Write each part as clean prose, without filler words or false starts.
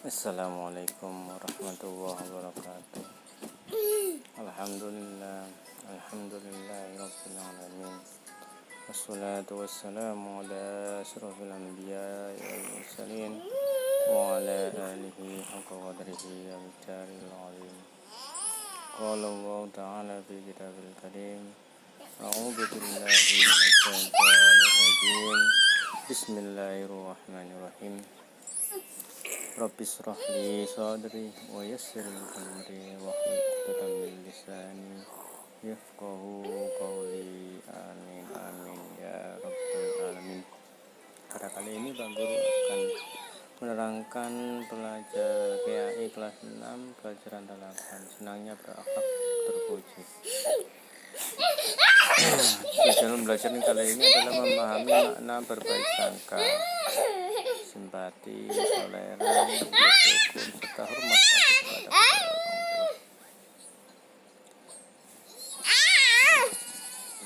Assalamualaikum warahmatullahi wabarakatuh. Alhamdulillah, alhamdulillahirabbil alamin. Wassalatu wassalamu ala asyrofil anbiya'i wal mursalin wa ala alihi haqqa qadrihi wa miqdaril azim. Qala Allah ta'ala fi kitabil karim. A'udzu billahi minasy syaithanir rajim. Bismillahirrahmanirrahim. Rabbis rahli sadri wa yassir li amri wahlul 'uqdatam min lisani yafqahu qawli. Amin amin ya rabbal alamin. Pada kali ini Pak Guru akan menerangkan pelajar PAI kelas 6 pelajaran 8 senangnya berakhlak terpuji. Tujuan belajar kali ini adalah memahami makna berbaik sangka, simpati, toleran, bersyukur, serta hormat kepada kedua orang tua.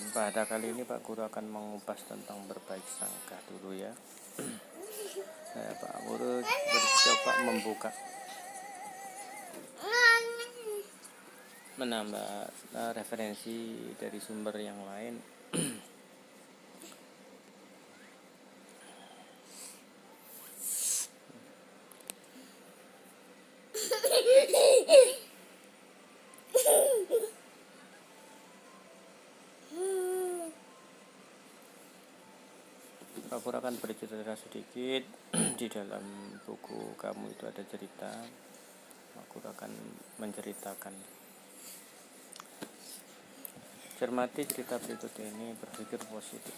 Pada kali ini Pak Guru akan mengupas tentang berbaik sangka dulu ya. Pak Guru bercoba menambah referensi dari sumber yang lain. Pak Guru akan bercerita sedikit. Di dalam buku kamu itu ada cerita. Pak Guru akan menceritakan. Cermati cerita berikut ini, berpikir positif.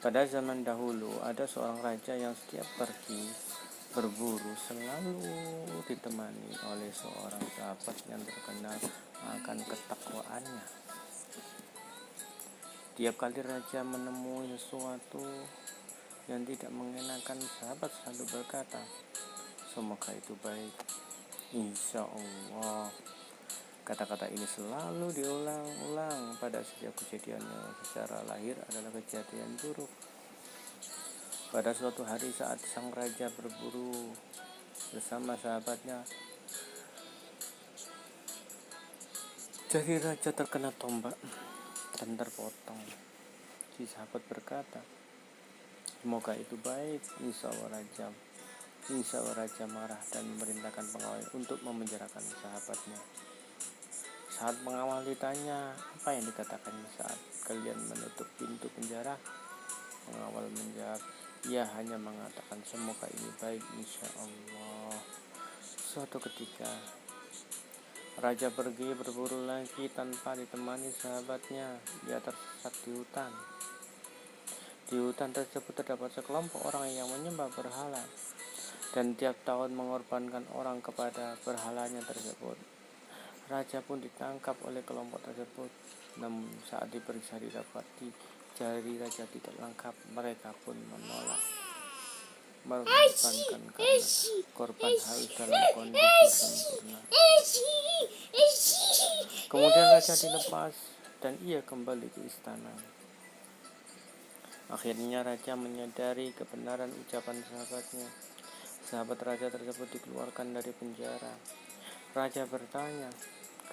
Pada zaman dahulu ada seorang raja yang setiap pergi berburu selalu ditemani oleh seorang sahabat yang terkenal akan ketakwaannya. Tiap kali raja menemui sesuatu yang tidak mengenakan, sahabat selalu berkata, "Semoga itu baik, insya Allah." Kata-kata ini selalu diulang-ulang pada setiap kejadian yang secara lahir adalah kejadian buruk. Pada suatu hari saat sang raja berburu bersama sahabatnya, jari raja terkena tombak dan terpotong. Si sahabat berkata, "Semoga itu baik, insya Allah raja." Insya Allah raja marah dan memerintahkan pengawal untuk memenjarakan sahabatnya. Saat pengawal ditanya, "Apa yang dikatakannya saat kalian menutup pintu penjara?" Pengawal menjawab, "Ya hanya mengatakan semoga ini baik, insya Allah." Suatu ketika raja pergi berburu lagi tanpa ditemani sahabatnya. Dia tersesat di hutan. Di hutan tersebut terdapat sekelompok orang yang menyembah berhala dan tiap tahun mengorbankan orang kepada berhalanya tersebut. Raja pun ditangkap oleh kelompok tersebut. Namun saat diperiksa didapati jari raja tidak lengkap. Mereka pun menolak mengorbankan karena korban harus dalam kondisi sempurna. Kemudian raja dilepas dan ia kembali ke istana. Akhirnya raja menyadari kebenaran ucapan sahabatnya. Sahabat raja tersebut dikeluarkan dari penjara. Raja bertanya,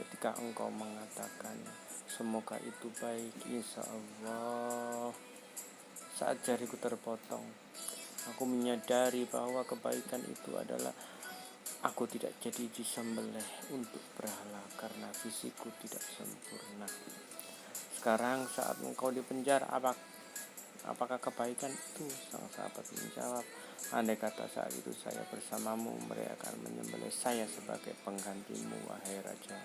"Ketika engkau mengatakan semoga itu baik, insya Allah, saat jariku terpotong, aku menyadari bahwa kebaikan itu adalah aku tidak jadi disembelih untuk berhala karena fisikku tidak sempurna. Sekarang saat engkau di penjara, apakah kebaikan itu?" Sang sahabat menjawab, "Andai kata saat itu saya bersamamu, mereka akan menyembelih saya sebagai penggantimu, wahai raja.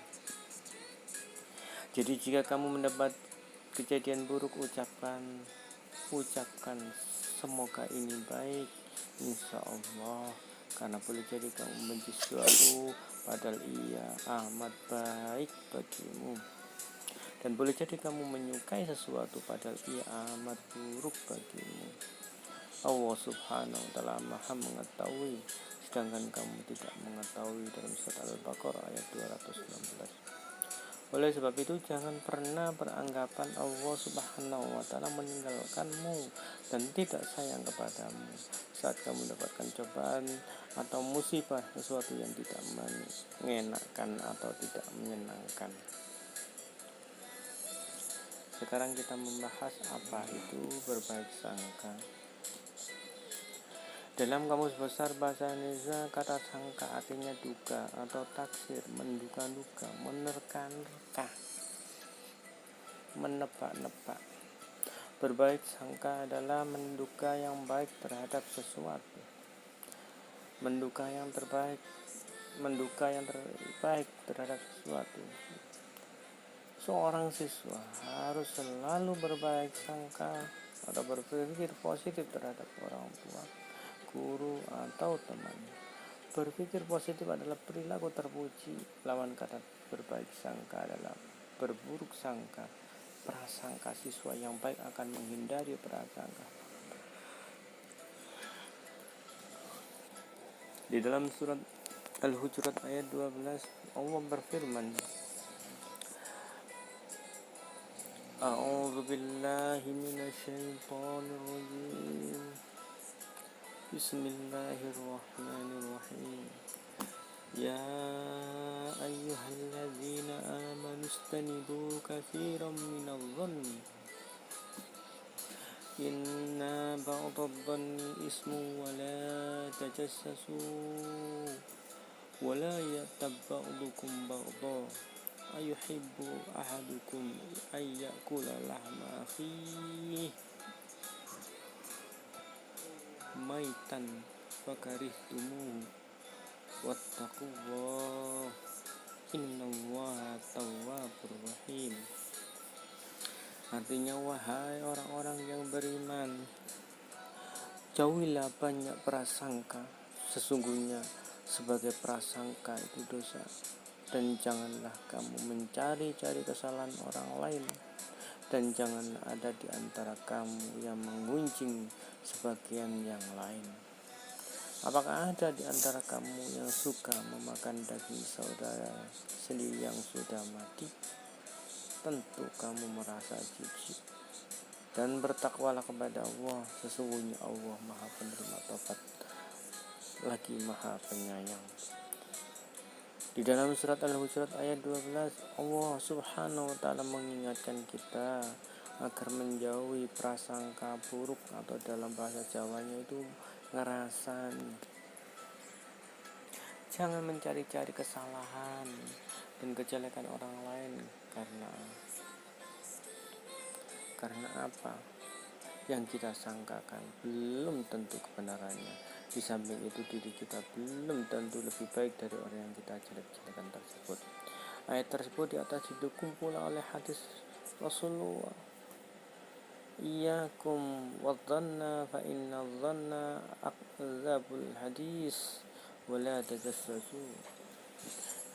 Jadi jika kamu mendapat kejadian buruk, ucapkan semoga ini baik, insya Allah, karena boleh jadi kamu membenci sesuatu padahal ia amat baik bagimu, dan boleh jadi kamu menyukai sesuatu padahal ia amat buruk bagimu. Allah subhanahu wa ta'ala maha mengetahui, sedangkan kamu tidak mengetahui." Dalam surat Al-Baqarah ayat 216. Oleh sebab itu jangan pernah beranggapan Allah Subhanahu wa taala meninggalkanmu dan tidak sayang kepadamu saat kamu mendapatkan cobaan atau musibah, sesuatu yang tidak mengenakan atau tidak menyenangkan. Sekarang kita membahas apa itu berbaik sangka. Dalam Kamus Besar Bahasa Indonesia, kata sangka artinya duga atau taksir, menduga-duga, menerka-nerka, menebak-nebak. Berbaik sangka adalah menduga yang baik terhadap sesuatu. Menduga yang terbaik terhadap sesuatu. Seorang siswa harus selalu berbaik sangka atau berpikir positif terhadap orang tua, guru, atau teman. Berpikir positif adalah perilaku terpuji. Lawan kata berbaik sangka adalah berburuk sangka. Prasangka siswa yang baik akan menghindari prasangka. Di dalam surat Al-Hujurat ayat 12, Allah berfirman, A'udzu billahi minasyaitonir rajim. Bismillahirrahmanirrahim. Ya ayyuhalladzina amanu istanibu katsiran minadh-dhanni inna ba'dadh-dhanni ismu wa la tajassasu wa la yaghtab ba'dukum ba'dha ayuhibbu ahadukum ay ya'kula lahma akhihi maitan fakarihtumuhu wattaqullah innallaha tawwabur rahim. Artinya, wahai orang-orang yang beriman, jauhilah banyak prasangka, sesungguhnya sebagai prasangka itu dosa, dan janganlah kamu mencari-cari kesalahan orang lain, dan janganlah ada di antara kamu yang menggunjing sebagian yang lain. Apakah ada di antara kamu yang suka memakan daging saudara sendiri yang sudah mati? Tentu kamu merasa jijik. Dan bertakwalah kepada Allah, sesungguhnya Allah Maha Penerima Taubat lagi Maha Penyayang. Di dalam surat Al-Hujurat ayat 12, Allah Subhanahu wa taala mengingatkan kita agar menjauhi prasangka buruk, atau dalam bahasa Jawanya itu ngerasan. Jangan mencari-cari kesalahan dan kejelekan orang lain. Karena apa? Yang kita sangkakan belum tentu kebenarannya. Di samping itu diri kita belum tentu lebih baik dari orang yang kita jelek-jelekan tersebut. Ayat tersebut di atas didukung pula oleh hadis Rasulullah, Iyyakum wadhanna fa inna dhanna akdzabul hadis wa la tajassasu.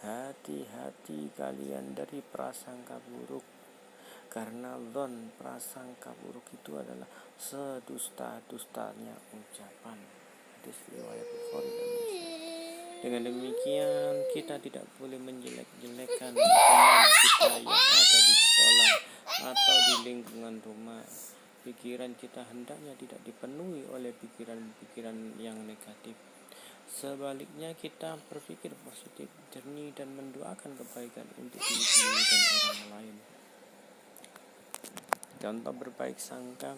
Hati-hati kalian dari prasangka buruk, karena dhon, prasangka buruk itu adalah sedusta-dustanya ucapan. Hadis riwayat Bukhari dan Muslim. Dengan demikian, kita tidak boleh menjelek-jelekan teman kita yang ada di sekolah atau di lingkungan rumah. Pikiran kita hendaknya tidak dipenuhi oleh pikiran-pikiran yang negatif. Sebaliknya, kita berpikir positif, jernih, dan mendoakan kebaikan untuk diri sendiri dan orang lain. Contoh berbaik sangka.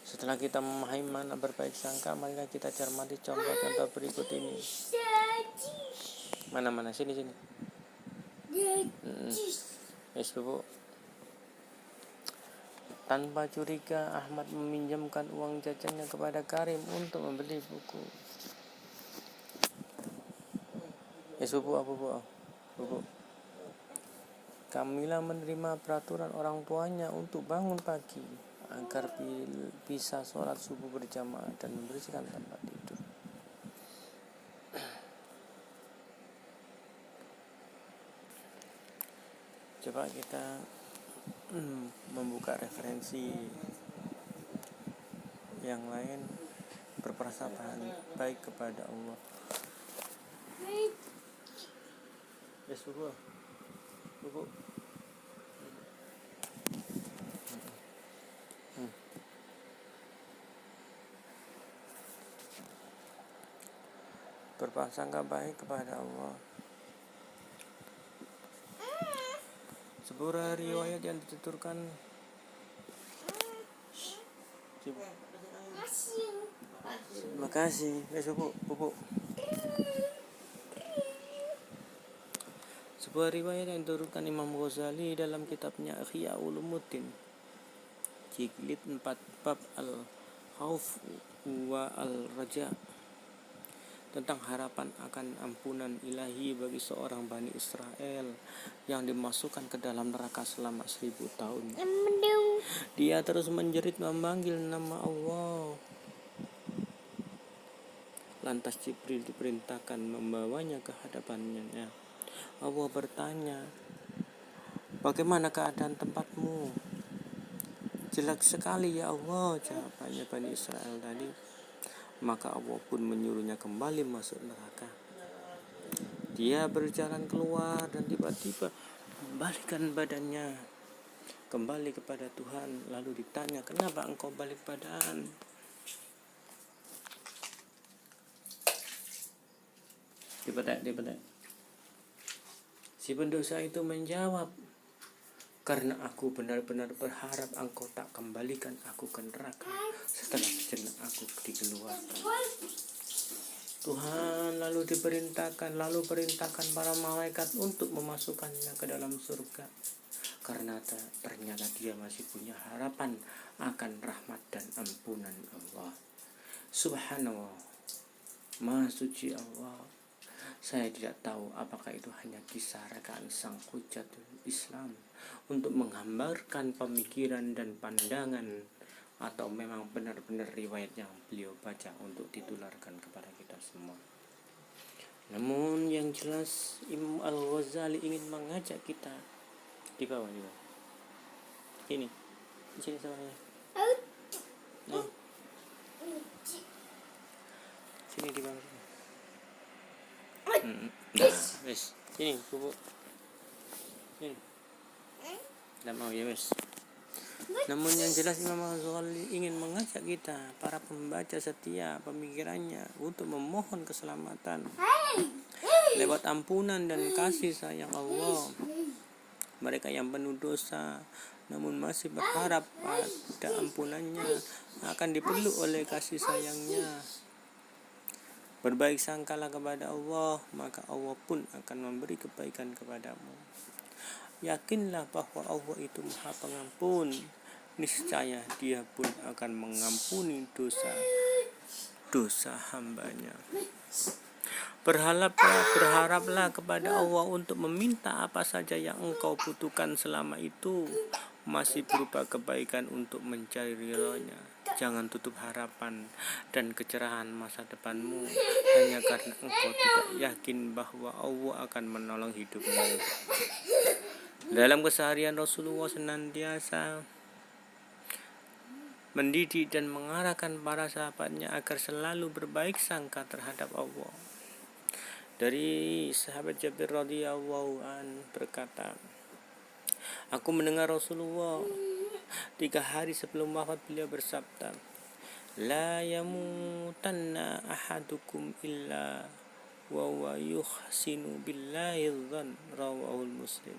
Setelah kita memahami mana berbaik sangka, marilah kita cermati contoh-contoh berikut ini. Mana sini. Bu. Tanpa curiga, Ahmad meminjamkan uang jajannya kepada Karim untuk membeli buku. Bu. Kamila menerima peraturan orang tuanya untuk bangun pagi agar bisa sholat subuh berjamaah dan membersihkan tempat tidur. Coba kita membuka referensi yang lain, berprasangka baik kepada Allah. Bubuk. Berprasangka baik kepada Allah. Sebuah riwayat yang dituturkan Terima kasih. Bubuk. Sebuah riwayat yang diturunkan Imam Ghazali dalam kitabnya Ihya Ulumuddin, jilid 4, bab al-khauf wa al-raja, tentang harapan akan ampunan ilahi bagi seorang Bani Israel yang dimasukkan ke dalam neraka selama 1000 tahun. Dia terus menjerit memanggil nama Allah. Lantas Jibril diperintahkan membawanya ke hadapannya. Allah bertanya, "Bagaimana keadaan tempatmu?" "Jelek sekali ya Allah," jawabannya Bani Israel tadi. Maka Allah pun menyuruhnya kembali masuk neraka. Dia berjalan keluar dan tiba-tiba membalikkan badannya kembali kepada Tuhan. Lalu ditanya, "Kenapa engkau balik badan?" Dipetek. Si pendosa itu menjawab, "Karena aku benar-benar berharap engkau tak kembalikan aku ke neraka setelah sejenak aku dikeluarkan." Tuhan lalu perintahkan para malaikat untuk memasukkannya ke dalam surga, karena ternyata dia masih punya harapan akan rahmat dan ampunan Allah. Subhanallah, Maha Suci Allah. Saya tidak tahu apakah itu hanya kisah rekaan sang Hujjatul Islam untuk menggambarkan pemikiran dan pandangan, atau memang benar-benar riwayat yang beliau baca untuk ditularkan kepada kita semua. Namun yang jelas Imam Al-Ghazali ingin mengajak kita di bawah. Ini di sini suaranya. Nah. Sini di bawah. Wes. Sini, Bubuk. Sini. Tidak mau ya, wes. Namun yang jelas Imam Al-Ghazali ingin mengajak kita, para pembaca setia pemikirannya, untuk memohon keselamatan lewat ampunan dan kasih sayang Allah. Mereka yang penuh dosa namun masih berharap pada ampunannya akan dipeluk oleh kasih sayangnya. Berbaik sangkalah kepada Allah, maka Allah pun akan memberi kebaikan kepadamu. Yakinlah bahwa Allah itu Maha Pengampun. Niscaya Dia pun akan mengampuni dosa hambanya. Berharaplah kepada Allah untuk meminta apa saja yang engkau butuhkan selama itu masih berupa kebaikan untuk mencari ridhonya. Jangan tutup harapan dan kecerahan masa depanmu hanya karena engkau tidak yakin bahwa Allah akan menolong hidupmu. Dalam keseharian Rasulullah senantiasa mendidik dan mengarahkan para sahabatnya agar selalu berbaik sangka terhadap Allah. Dari sahabat Jabir radhiyallahu an berkata, "Aku mendengar Rasulullah 3 hari sebelum wafat beliau bersabda, 'La yamutanna ahadukum illa wa huwa yuhsinu billahi dzan,' rawahul Muslim."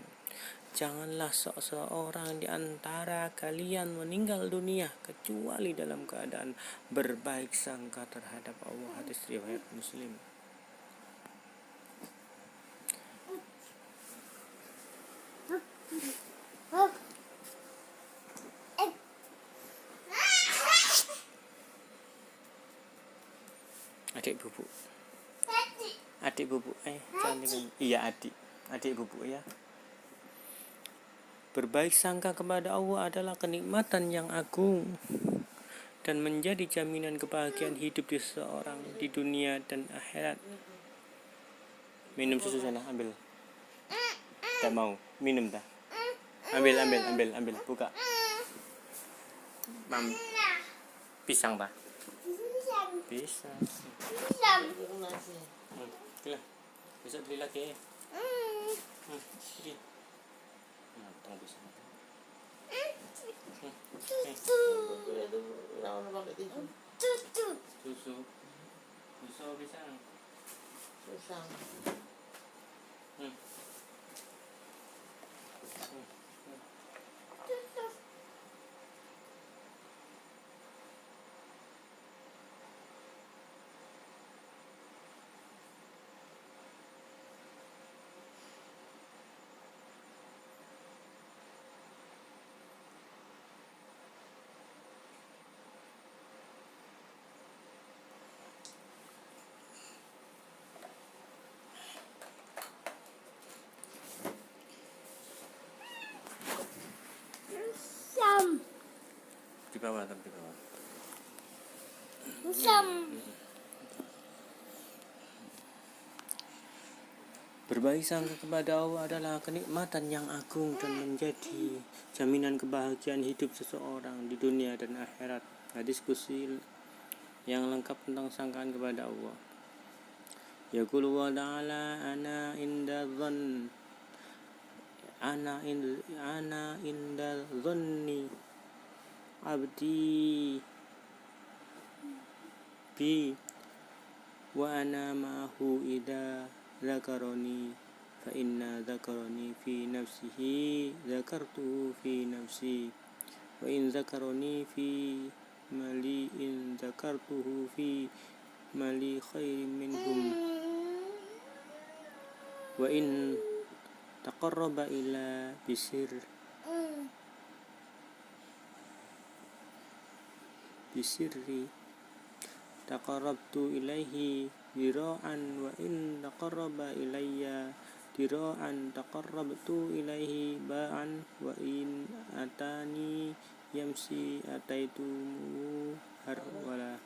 Janganlah seseorang di antara kalian meninggal dunia kecuali dalam keadaan berbaik sangka terhadap Allah. Hadis riwayat Muslim. Adik Bubuk, cantik. Iya, adik Bubuk ya. Berbaik sangka kepada Allah adalah kenikmatan yang agung dan menjadi jaminan kebahagiaan hidup di seseorang di dunia dan akhirat. Minum susu sana, ambil. Tak mau minum dah. Ambil, buka. Pisang dah. Pisang. Besok beli lagi. Matang bisa. Itu lawan pakai tisu. Susu. Susu bisa. Susah. Di bawah tapi di bawah. Berbaik sangka kepada Allah adalah kenikmatan yang agung dan menjadi jaminan kebahagiaan hidup seseorang di dunia dan akhirat. Diskusi yang lengkap tentang sangkaan kepada Allah. Yaqulu wa ta'ala ana inda dhanni abdi bi wa ana ma'ahu idza dzakarani fa inna dzakarani fi nafsihi dzakartuhu fi nafsi wa in dzakarani fi mali'in dzakartuhu fi mali khairin minhum wa in taqarraba ila bisirri taqarrabtu ilaihi dira'an wa in taqarraba ilayya dira'an taqarrabtu ilaihi ba'an wa in atani yamsi ataitu harwala.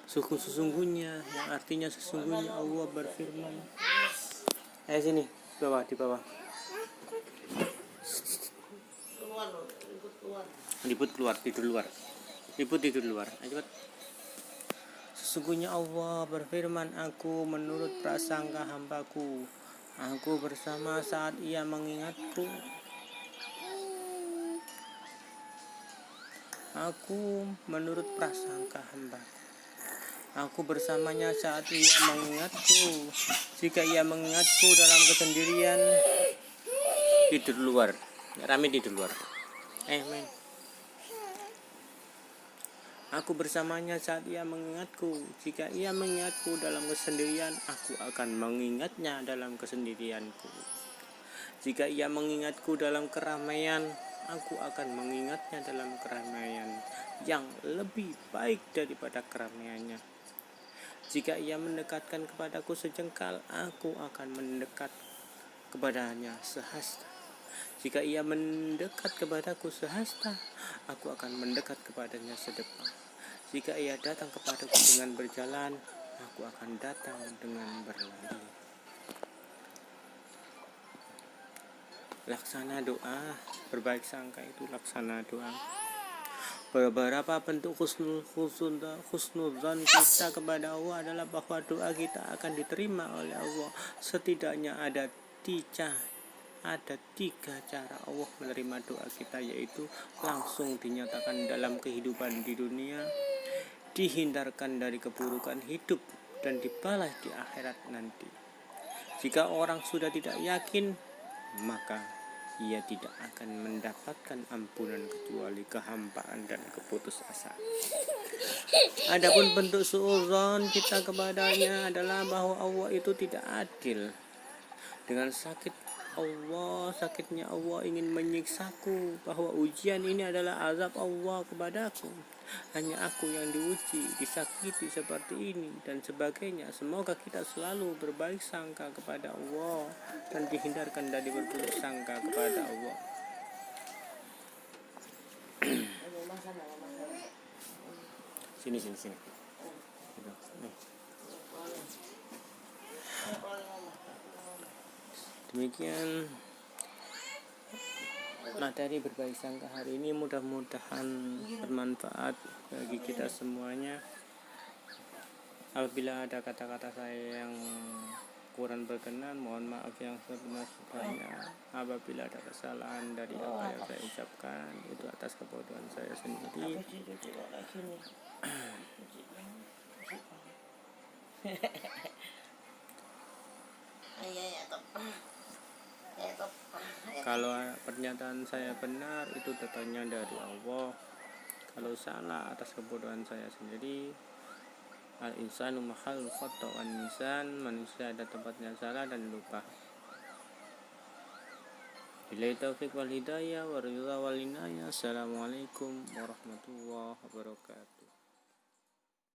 Sesungguhnya, yang artinya sesungguhnya Allah berfirman. Sini, di bawah. Ribut keluar, tidur luar. Ayo cepat. Sesungguhnya Allah berfirman, aku menurut prasangka hambaku. Aku bersama saat ia mengingatku. Aku menurut prasangka hambaku. Aku bersamanya saat ia mengingatku. Jika ia mengingatku dalam kesendirian, tidur luar. Rame tidur luar. Main. Aku bersamanya saat ia mengingatku. Jika ia mengingatku dalam kesendirian, aku akan mengingatnya dalam kesendirianku. Jika ia mengingatku dalam keramaian, aku akan mengingatnya dalam keramaian yang lebih baik daripada keramaiannya. Jika ia mendekatkan kepadaku sejengkal, aku akan mendekat kepadanya sehasta. Jika ia mendekat kepadaku sehasta, aku akan mendekat kepadanya sedepa. Jika ia datang kepadaku dengan berjalan, aku akan datang dengan berlari. Laksana doa, berbaik sangka itu laksana doa. Beberapa bentuk husnudzon kita kepada Allah adalah bahwa doa kita akan diterima oleh Allah. Setidaknya ada tiga cara Allah menerima doa kita, yaitu langsung dinyatakan dalam kehidupan di dunia, dihindarkan dari keburukan hidup, dan dibalas di akhirat nanti. Jika orang sudah tidak yakin, maka ia tidak akan mendapatkan ampunan kecuali kehampaan dan keputusasaan. Adapun bentuk suudzon kita kepadanya adalah bahwa Allah itu tidak adil. Dengan sakitnya Allah ingin menyiksaku, bahwa ujian ini adalah azab Allah kepadaku. Hanya aku yang diuji, disakiti seperti ini, dan sebagainya. Semoga kita selalu berbaik sangka kepada Allah dan dihindarkan dari berburuk sangka kepada Allah. Sini. Demikian materi berbaik sangka hari ini, mudah-mudahan bermanfaat bagi kita semuanya. Apabila ada kata-kata saya yang kurang berkenan, mohon maaf yang sebenar-benarnya. Apabila ada kesalahan dari apa yang saya ucapkan, itu atas kebodohan saya sendiri. Apa sih cuci kok kayak gini? Cuci bang. Ya top. Ya top. Kalau pernyataan saya benar, itu datangnya dari Allah. Kalau salah, atas kebodohan saya sendiri. Al-insanu mahal khata' wan insan, manusia ada tempatnya salah dan lupa. Billahi taufiq wal hidayah wa ridha wal inayah. Assalamualaikum warahmatullahi wabarakatuh.